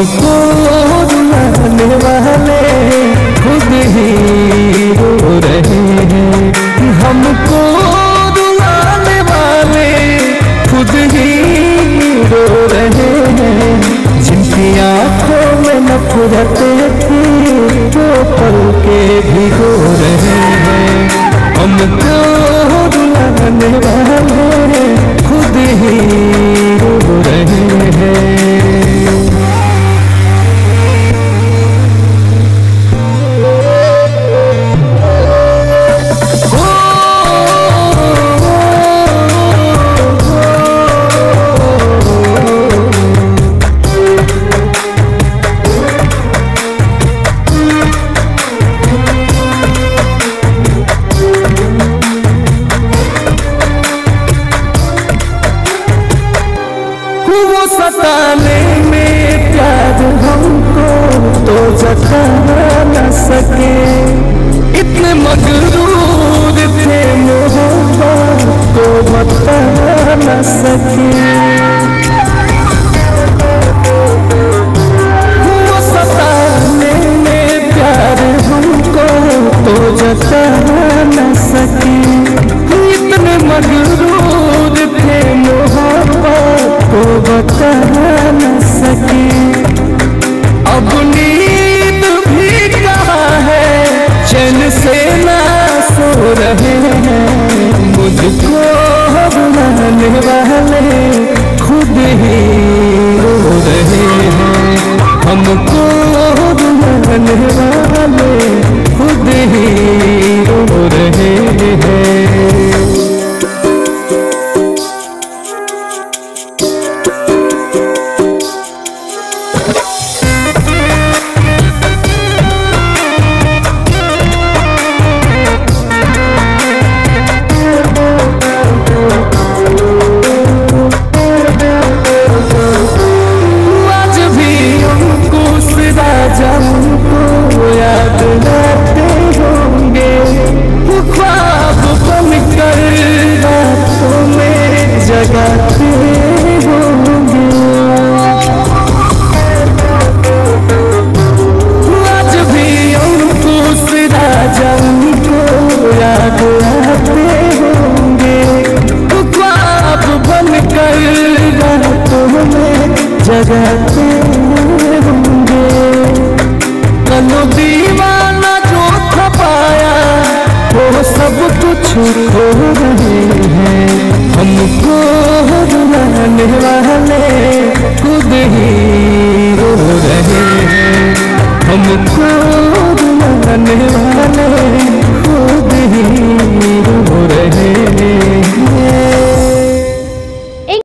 हमको रुलाने वाले खुद ही रो रहे हैं, हमको रुलाने वाले खुद ही रो रहे हैं। जिनकी आंखों में नफरत थी वो पल के भिगो रहे हैं, हमको रुलाने वाले खुद ही रो रहे हैं। सताने में प्यार हमको तो जता न सके, इतने मगरूर थे मोहब्बत को बता न सके। वो सताने में प्यार हमको तो जता न सके, इतने मगरूर थे मोहब्बत को बता न सके। अब नींद भी कहाँ है, चैन से ना सो रहे हैं, मुझको बुलाने वाले खुद ही रो रहे हैं, हमको बुलाने वाले खुद ही रो रहे हैं। जगाते होंगे आज भी अंकुश राजा उनको याद आते होंगे, ख्वाब बनकर रातों में जगाते होंगे। कलो दीवाना जो थपाया वो सब कुछ खो रहे हैं, हमको रुलाने वाले खुद ही